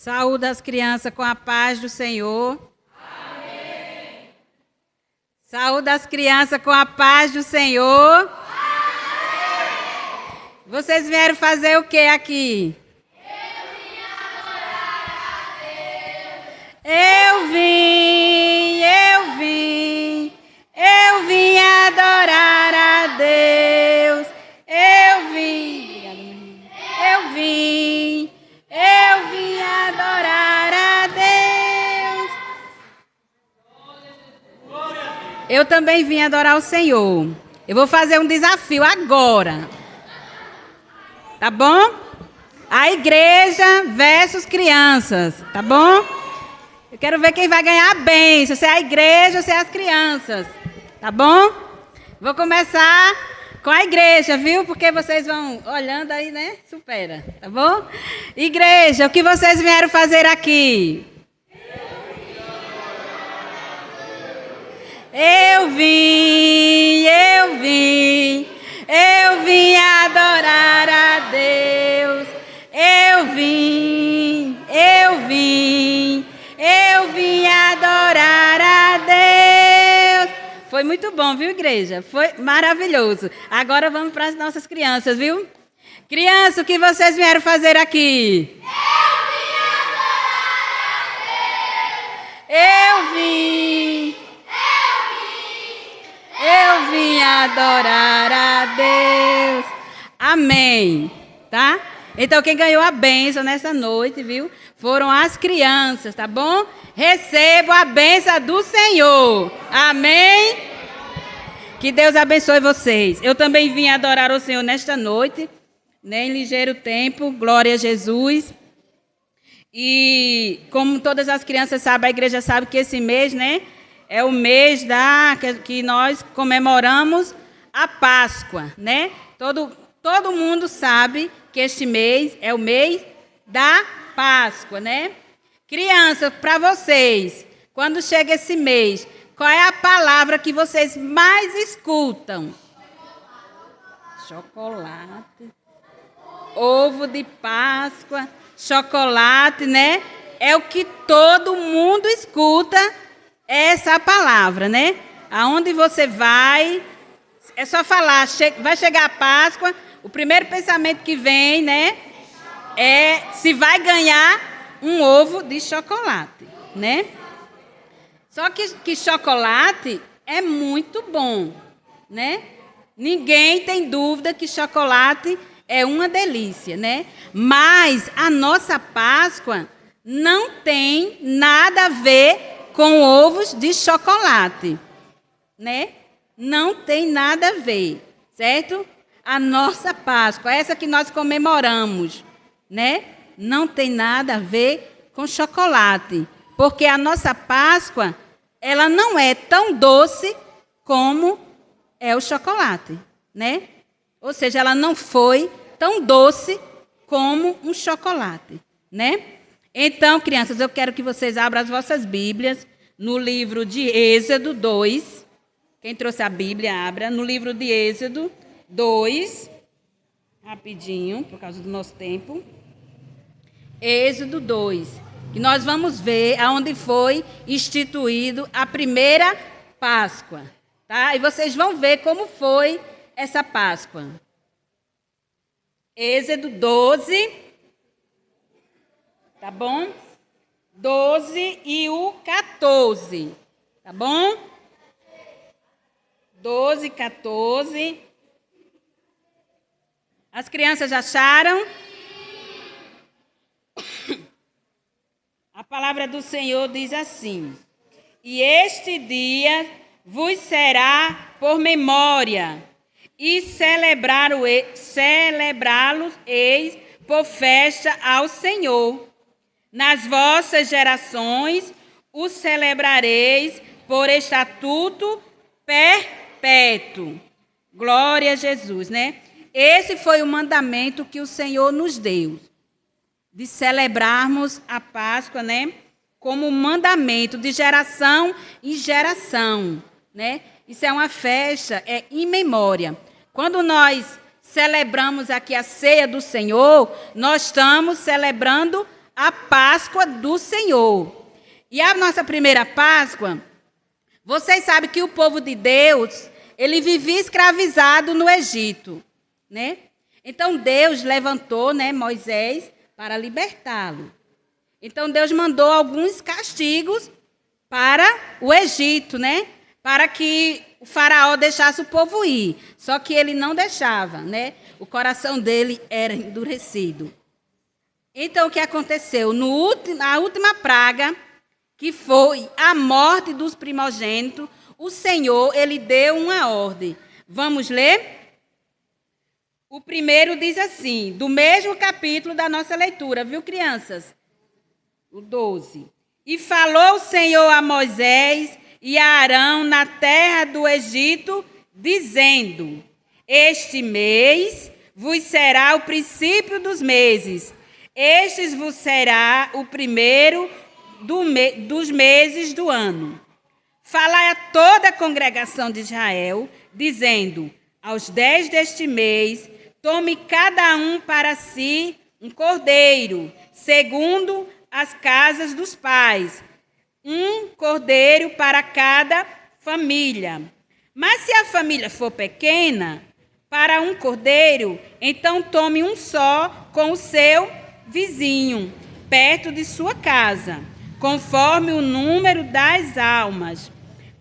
Saúde as crianças com a paz do Senhor. Amém. Saúde as crianças com a paz do Senhor. Amém. Vocês vieram fazer o que aqui? Eu vim adorar a Deus. Eu vim adorar a Deus. Eu também vim adorar o Senhor. Eu vou fazer um desafio agora. Tá bom? A igreja versus crianças, tá bom? Eu quero ver quem vai ganhar a bênção, se é a igreja ou se é as crianças. Tá bom? Vou começar com a igreja, viu? Porque vocês vão olhando aí, né? Supera, tá bom? Igreja, o que vocês vieram fazer aqui? Eu vim adorar a Deus. Eu vim adorar a Deus. Foi muito bom, viu, igreja? Foi maravilhoso. Agora vamos para as nossas crianças, viu? Crianças, o que vocês vieram fazer aqui? Eu vim adorar a Deus. Amém. Tá? Então, quem ganhou a bênção nessa noite, viu? Foram as crianças, tá bom? Recebo a bênção do Senhor. Amém? Que Deus abençoe vocês. Eu também vim adorar o Senhor nesta noite, né, em ligeiro tempo. Glória a Jesus. E como todas as crianças sabem, a igreja sabe que esse mês, né, é o mês que nós comemoramos a Páscoa, né? Todo mundo sabe que este mês é o mês da Páscoa, né? Crianças, para vocês, quando chega esse mês, qual é a palavra que vocês mais escutam? Chocolate. Ovo de Páscoa, chocolate, né? É o que todo mundo escuta, essa palavra, né? Aonde você vai, é só falar, vai chegar a Páscoa, o primeiro pensamento que vem, né? É se vai ganhar um ovo de chocolate, né? Só que chocolate é muito bom, né? Ninguém tem dúvida que chocolate é uma delícia, né? Mas a nossa Páscoa não tem nada a ver com ovos de chocolate, né? Não tem nada a ver, certo? A nossa Páscoa, essa que nós comemoramos, né? Não tem nada a ver com chocolate, porque a nossa Páscoa, ela não é tão doce como é o chocolate, né? Ou seja, ela não foi tão doce como um chocolate, né? Então, crianças, eu quero que vocês abram as vossas Bíblias no livro de Êxodo 2. Quem trouxe a Bíblia, abra no livro de Êxodo 2. Rapidinho, por causa do nosso tempo. Êxodo 2. Que nós vamos ver aonde foi instituído a primeira Páscoa, tá? E vocês vão ver como foi essa Páscoa. Êxodo 12. Tá bom? 12 e o 14. Tá bom? 12 e 14. As crianças já acharam? A palavra do Senhor diz assim: e este dia vos será por memória, e celebrá-los eis por festa ao Senhor. Nas vossas gerações o celebrareis por estatuto perpétuo. Glória a Jesus, né? Esse foi o mandamento que o Senhor nos deu, de celebrarmos a Páscoa, né? Como mandamento de geração em geração, né? Isso é uma festa, é em memória. Quando nós celebramos aqui a ceia do Senhor, nós estamos celebrando a Páscoa do Senhor. E a nossa primeira Páscoa, vocês sabem que o povo de Deus, ele vivia escravizado no Egito, né? Então Deus levantou, né, Moisés para libertá-lo. Então Deus mandou alguns castigos para o Egito, né? Para que o faraó deixasse o povo ir. Só que ele não deixava, né? O coração dele era endurecido. Então o que aconteceu? A última praga, que foi a morte dos primogênitos, o Senhor, ele deu uma ordem. Vamos ler? O primeiro diz assim, do mesmo capítulo da nossa leitura, viu, crianças? O 12. E falou o Senhor a Moisés e a Arão na terra do Egito, dizendo: este mês vos será o princípio dos meses. Estes vos será o primeiro dos meses do ano. Falai a toda a congregação de Israel, dizendo: aos 10 deste mês, tome cada um para si um cordeiro, segundo as casas dos pais, um cordeiro para cada família. Mas se a família for pequena, para um cordeiro, então tome um só com o seu vizinho, perto de sua casa, conforme o número das almas,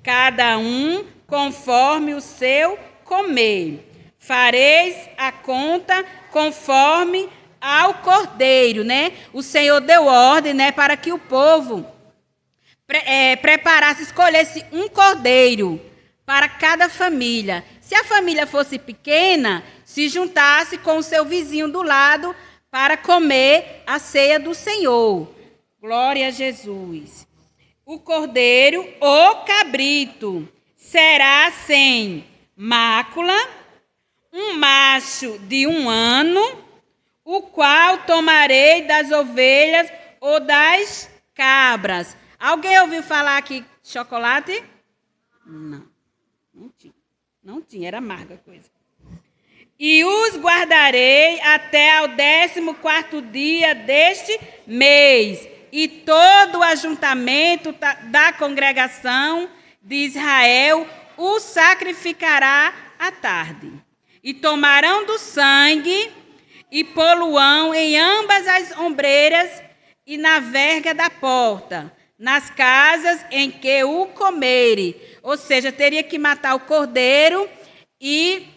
cada um conforme o seu comer. Fareis a conta conforme ao cordeiro, né? O Senhor deu ordem, né, para que o povo preparasse, escolhesse um cordeiro para cada família. Se a família fosse pequena, se juntasse com o seu vizinho do lado para comer a ceia do Senhor. Glória a Jesus. O cordeiro ou cabrito será sem mácula, um macho de 1 ano, o qual tomarei das ovelhas ou das cabras. Alguém ouviu falar aqui chocolate? Não, não tinha, era amarga a coisa. E os guardarei até ao 14º dia deste mês, e todo o ajuntamento da congregação de Israel o sacrificará à tarde. E tomarão do sangue e poluão em ambas as ombreiras e na verga da porta, nas casas em que o comerem. Ou seja, teria que matar o cordeiro e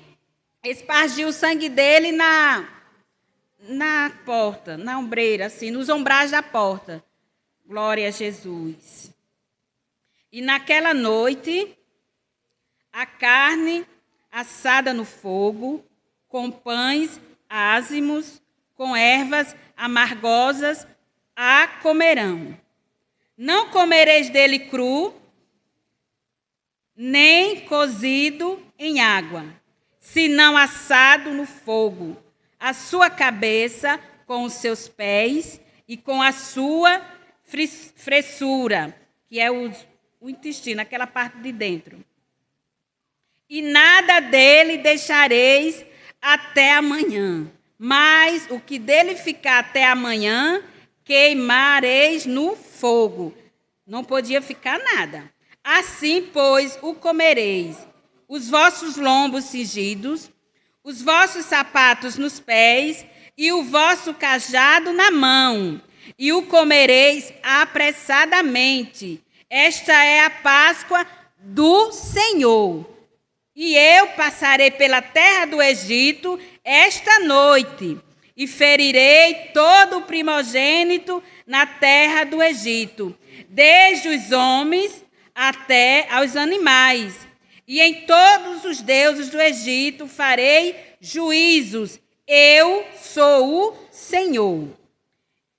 espargir o sangue dele na porta, na ombreira, assim, nos ombrais da porta. Glória a Jesus. E naquela noite, a carne assada no fogo, com pães ázimos, com ervas amargosas, a comerão. Não comereis dele cru, nem cozido em água, senão assado no fogo, a sua cabeça com os seus pés e com a sua fressura, que é o intestino, aquela parte de dentro. E nada dele deixareis até amanhã, mas o que dele ficar até amanhã, queimareis no fogo. Não podia ficar nada. Assim, pois, o comereis, os vossos lombos cingidos, os vossos sapatos nos pés e o vosso cajado na mão, e o comereis apressadamente. Esta é a Páscoa do Senhor. E eu passarei pela terra do Egito esta noite, e ferirei todo o primogênito na terra do Egito, desde os homens até aos animais. E em todos os deuses do Egito farei juízos. Eu sou o Senhor.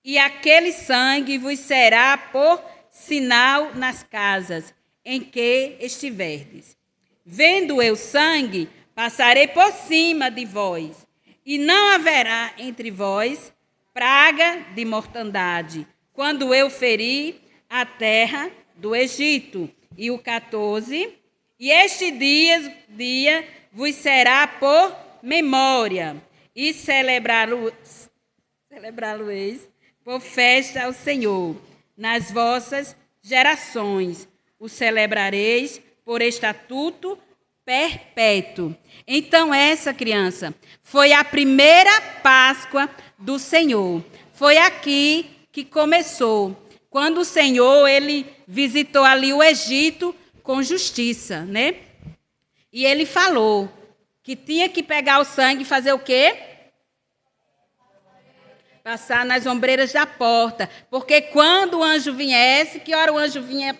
E aquele sangue vos será por sinal nas casas em que estiverdes. Vendo eu sangue, passarei por cima de vós, e não haverá entre vós praga de mortandade, quando eu ferir a terra do Egito. E o 14, e este dia vos será por memória, e celebrá-lo-eis por festa ao Senhor. Nas vossas gerações o celebrareis por estatuto perpétuo. Então essa, criança, foi a primeira Páscoa do Senhor. Foi aqui que começou, quando o Senhor ele visitou ali o Egito com justiça, né? E ele falou que tinha que pegar o sangue e fazer o quê? Passar nas ombreiras da porta. Porque quando o anjo viesse, que hora o anjo vinha?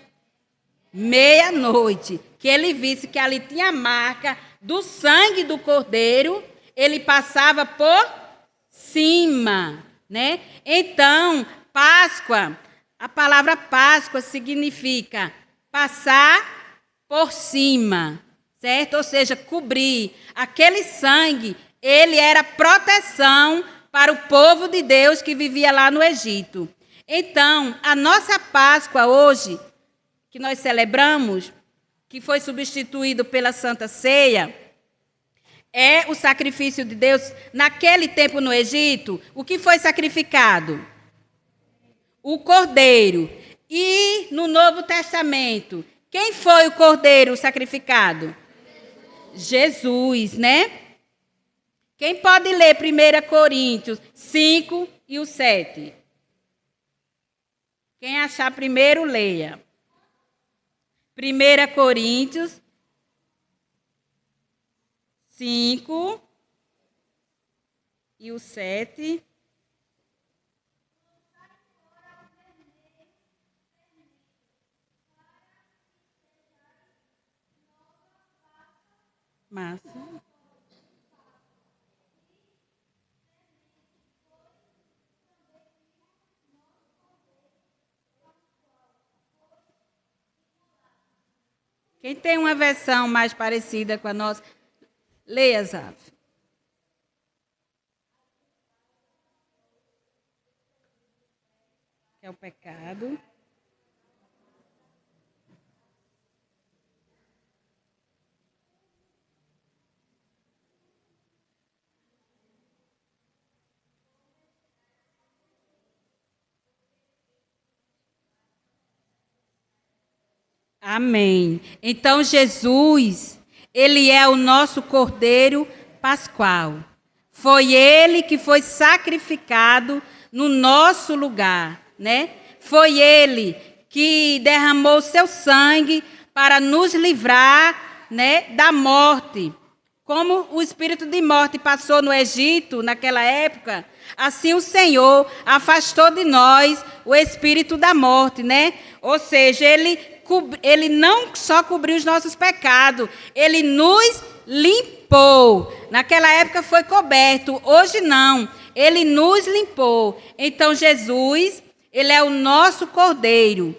Meia-noite. Que ele visse que ali tinha a marca do sangue do cordeiro, ele passava por cima, né? Então, Páscoa, a palavra Páscoa significa passar por cima, certo? Ou seja, cobrir. Aquele sangue, ele era proteção para o povo de Deus que vivia lá no Egito. Então, a nossa Páscoa hoje, que nós celebramos, que foi substituído pela Santa Ceia, é o sacrifício de Deus. Naquele tempo no Egito, o que foi sacrificado? O cordeiro. E no Novo Testamento, quem foi o cordeiro sacrificado? Jesus, né? Quem pode ler 1 Coríntios 5 e o 7? Quem achar primeiro, leia. 1 Coríntios 5 e o 7. Massa. Quem tem uma versão mais parecida com a nossa, leia, Zaf. Que é o pecado. Amém. Então, Jesus, ele é o nosso Cordeiro Pascual. Foi ele que foi sacrificado no nosso lugar, né? Foi ele que derramou seu sangue para nos livrar, né, da morte. Como o espírito de morte passou no Egito naquela época, assim o Senhor afastou de nós o espírito da morte, né? Ou seja, ele não só cobriu os nossos pecados, ele nos limpou. Naquela época foi coberto, hoje não. Ele nos limpou. Então Jesus, ele é o nosso Cordeiro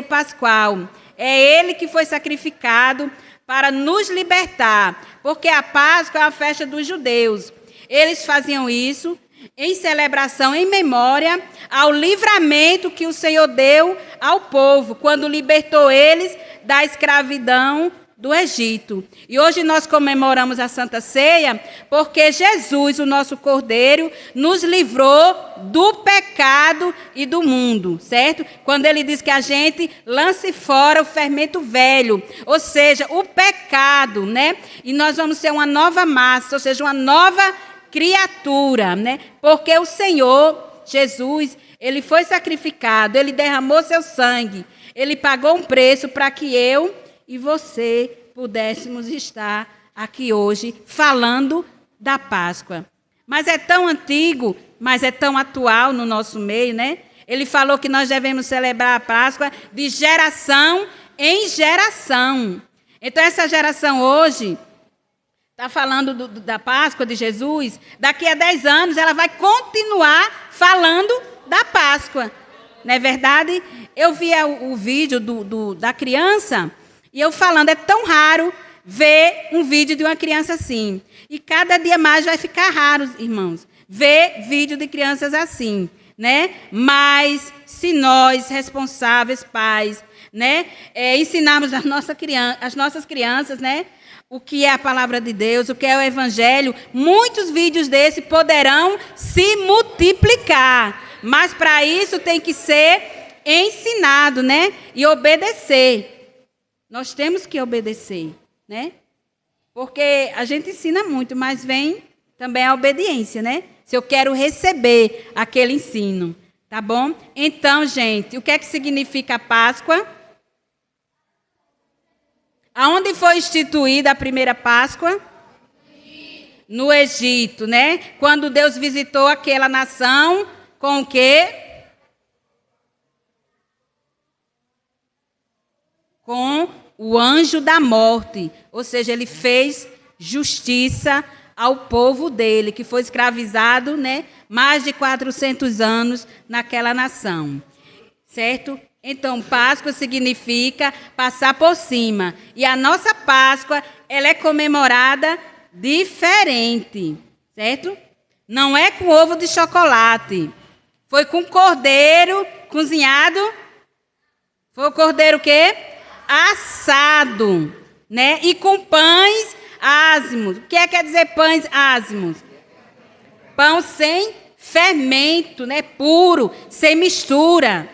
Pascual. É ele que foi sacrificado para nos libertar, porque a Páscoa é a festa dos judeus. Eles faziam isso em celebração, em memória ao livramento que o Senhor deu ao povo, quando libertou eles da escravidão do Egito. E hoje nós comemoramos a Santa Ceia, porque Jesus, o nosso Cordeiro, nos livrou do pecado e do mundo, certo? Quando ele diz que a gente lance fora o fermento velho, ou seja, o pecado, né? E nós vamos ser uma nova massa, ou seja, uma nova criatura, né? Porque o Senhor, Jesus, ele foi sacrificado, ele derramou seu sangue, ele pagou um preço para que eu e você pudéssemos estar aqui hoje falando da Páscoa. Mas é tão antigo, mas é tão atual no nosso meio, né? Ele falou que nós devemos celebrar a Páscoa de geração em geração. Então essa geração hoje está falando da Páscoa de Jesus, daqui a 10 anos ela vai continuar falando da Páscoa. Não é verdade? Eu vi o vídeo da criança e eu falando, é tão raro ver um vídeo de uma criança assim. E cada dia mais vai ficar raro, irmãos, ver vídeo de crianças assim, né? Mas se nós, responsáveis pais, né, ensinarmos as nossas crianças, né, o que é a palavra de Deus, o que é o Evangelho, muitos vídeos desses poderão se multiplicar. Mas para isso tem que ser ensinado, né? E obedecer. Nós temos que obedecer, né? Porque a gente ensina muito, mas vem também a obediência, né? Se eu quero receber aquele ensino, tá bom? Então, gente, o que é que significa a Páscoa? Aonde foi instituída a primeira Páscoa? No Egito, né? Quando Deus visitou aquela nação, com o quê? Com o anjo da morte. Ou seja, ele fez justiça ao povo dele, que foi escravizado, né? Mais de 400 anos naquela nação. Certo? Então, Páscoa significa passar por cima. E a nossa Páscoa, ela é comemorada diferente, certo? Não é com ovo de chocolate. Foi com cordeiro cozinhado. Foi o cordeiro o quê? Assado, né? E com pães ázimos. O que quer dizer pães ázimos? Pão sem fermento, né? Puro, sem mistura.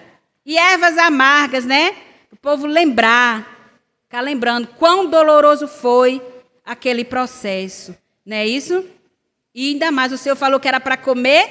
E ervas amargas, né? O povo ficar lembrando quão doloroso foi aquele processo, não é isso? E ainda mais, o Senhor falou que era para comer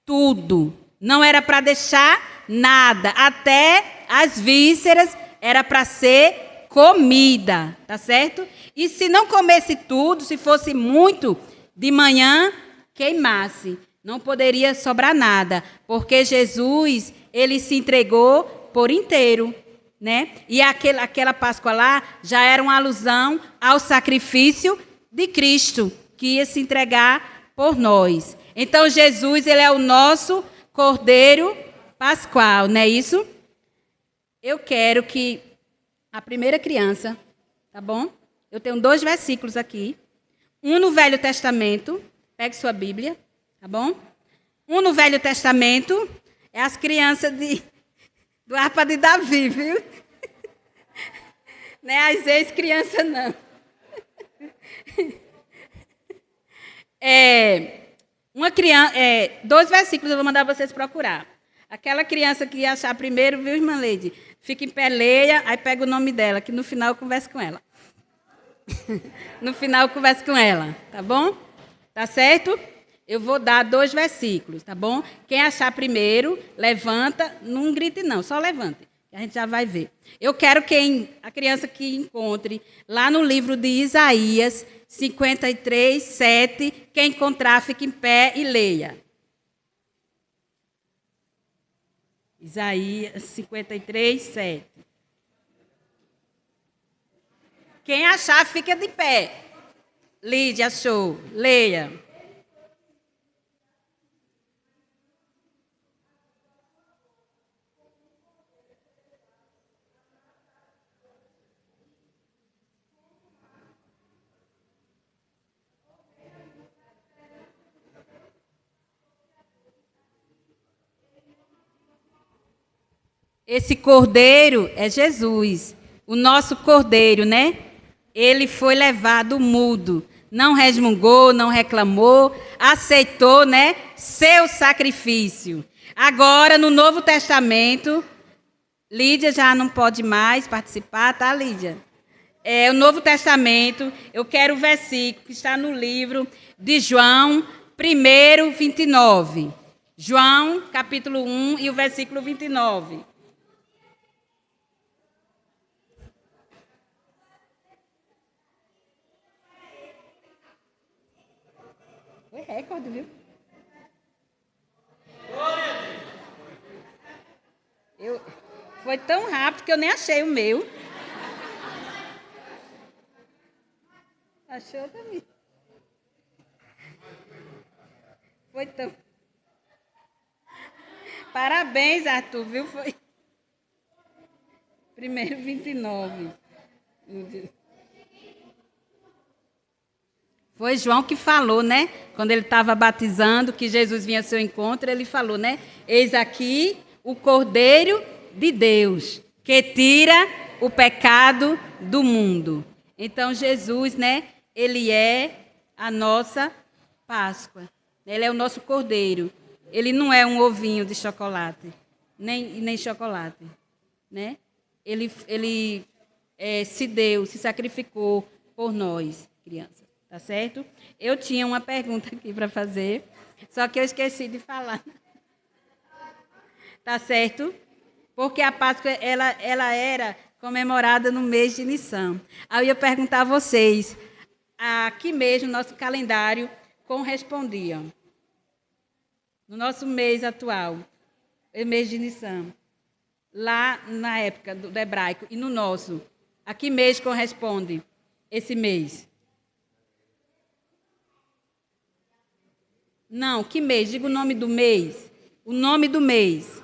tudo, não era para deixar nada, até as vísceras era para ser comida, tá certo? E se não comesse tudo, se fosse muito, de manhã queimasse, não poderia sobrar nada, porque Jesus, ele se entregou por inteiro, né? E aquela Páscoa lá já era uma alusão ao sacrifício de Cristo, que ia se entregar por nós. Então, Jesus, ele é o nosso Cordeiro Pascual, não é isso? Eu quero que a primeira criança, tá bom? Eu tenho 2 versículos aqui. Um no Velho Testamento, pegue sua Bíblia, tá bom? Um no Velho Testamento, é as crianças do Arpa de Davi, viu? Não é as ex-crianças, não. Uma criança, 2 versículos eu vou mandar vocês procurar. Aquela criança que achar primeiro, viu, irmã Leide? Fica em pé, leia, aí pega o nome dela, que no final eu converso com ela. No final eu converso com ela, tá bom? Tá certo? Eu vou dar 2 versículos, tá bom? Quem achar primeiro, levanta, não grite não, só levante, que a gente já vai ver. Eu quero a criança que encontre lá no livro de Isaías 53, 7, quem encontrar, fique em pé e leia. Isaías 53, 7. Quem achar, fica de pé. Lídia, achou. Leia. Esse cordeiro é Jesus, o nosso cordeiro, né? Ele foi levado mudo, não resmungou, não reclamou, aceitou, né, seu sacrifício. Agora, no Novo Testamento, Lídia já não pode mais participar, tá, Lídia? O Novo Testamento, eu quero o versículo que está no livro de João 1, 29. João, capítulo 1 e o versículo 29. Foi recorde, viu? Foi tão rápido que eu nem achei o meu. Achou também. Foi tão... Parabéns, Arthur, viu? Foi... 1:29. Foi João que falou, né? Quando ele estava batizando, que Jesus vinha ao seu encontro, ele falou, né? Eis aqui o Cordeiro de Deus, que tira o pecado do mundo. Então, Jesus, né? Ele é a nossa Páscoa. Ele é o nosso Cordeiro. Ele não é um ovinho de chocolate, nem chocolate, né? Ele se deu, se sacrificou por nós, crianças, tá certo? Eu tinha uma pergunta aqui para fazer, só que eu esqueci de falar. Tá certo? Porque a Páscoa ela era comemorada no mês de Nissan. Aí eu ia perguntar a vocês, a que mês no nosso calendário correspondia? No nosso mês atual, o mês de Nissan, lá na época do hebraico, e no nosso, a que mês corresponde esse mês? Não, que mês? Diga o nome do mês. O nome do mês.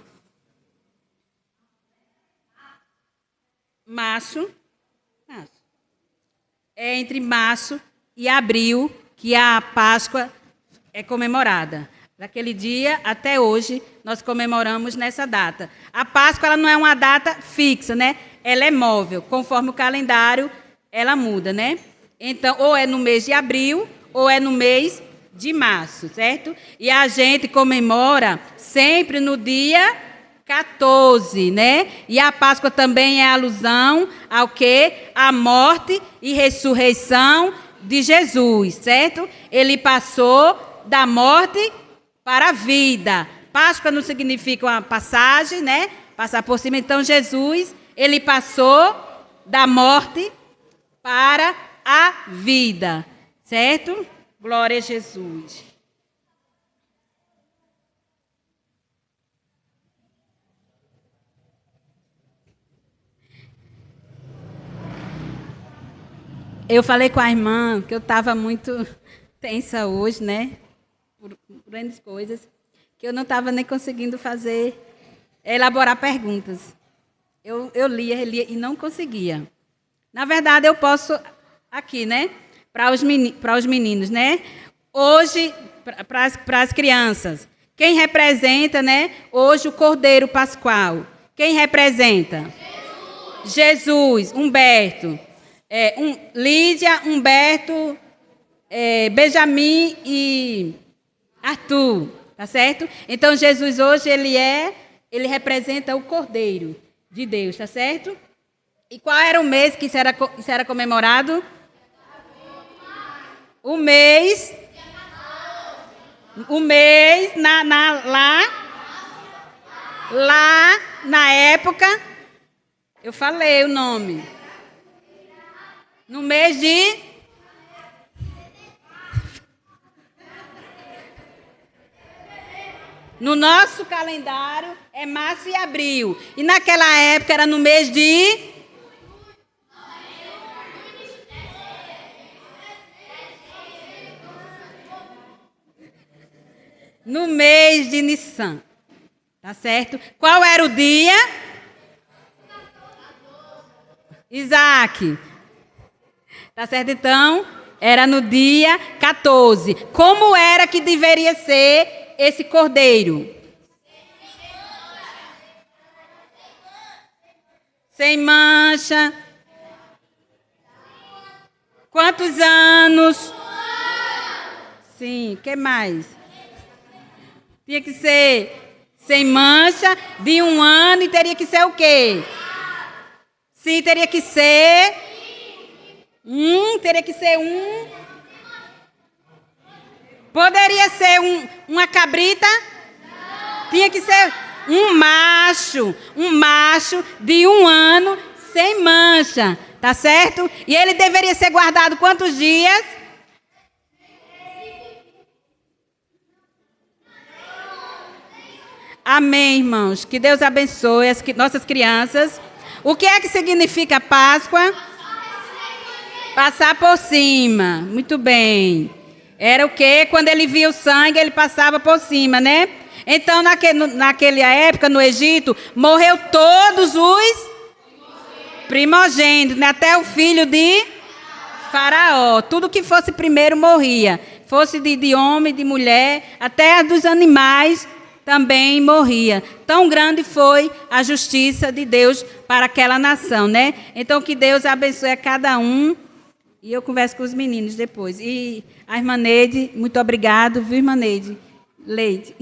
Março. É entre março e abril que a Páscoa é comemorada. Daquele dia até hoje, nós comemoramos nessa data. A Páscoa ela não é uma data fixa, né? Ela é móvel. Conforme o calendário, ela muda, né? Então, ou é no mês de abril, ou é no mês de março, certo? E a gente comemora sempre no dia 14, né? E a Páscoa também é alusão ao quê? A morte e ressurreição de Jesus, certo? Ele passou da morte para a vida. Páscoa não significa uma passagem, né? Passar por cima. Então, Jesus, ele passou da morte para a vida, certo? Glória a Jesus. Eu falei com a irmã que eu estava muito tensa hoje, né? Por grandes coisas, que eu não estava nem conseguindo elaborar perguntas. Eu lia e não conseguia. Na verdade, eu posso aqui, né? Para os meninos, né? Hoje, para as crianças. Quem representa, né? Hoje o Cordeiro Pascual. Quem representa? Jesus, Humberto. Lídia, Humberto, Benjamin e Arthur, tá certo? Então, Jesus hoje, ele representa o Cordeiro de Deus, tá certo? E qual era o mês que isso era comemorado? O mês lá na época, eu falei o nome. No mês de... No nosso calendário é março e abril. E naquela época era no mês de... No mês de Nissan. Tá certo? Qual era o dia? Isaac. Tá certo? Então, era no dia 14. Como era que deveria ser esse cordeiro? Sem mancha. Quantos anos? Sim, o que mais? Tinha que ser sem mancha, de 1 ano, e teria que ser o quê? Sim, teria que ser... teria que ser um... Poderia ser uma cabrita? Não. Tinha que ser um macho de 1 ano, sem mancha, tá certo? E ele deveria ser guardado quantos dias? Amém, irmãos. Que Deus abençoe as nossas crianças. O que é que significa Páscoa? Passar por cima. Muito bem. Era o quê? Quando ele via o sangue, ele passava por cima, né? Então, naquela época, no Egito, morreu todos os primogênitos, né? Até o filho de Faraó. Tudo que fosse primeiro morria. Fosse de homem, de mulher, até dos animais também morria. Tão grande foi a justiça de Deus para aquela nação, né? Então, que Deus abençoe a cada um. E eu converso com os meninos depois. E a irmã Neide, muito obrigado, viu, irmã Neide? Leide.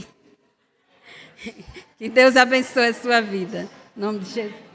Que Deus abençoe a sua vida. Em nome de Jesus.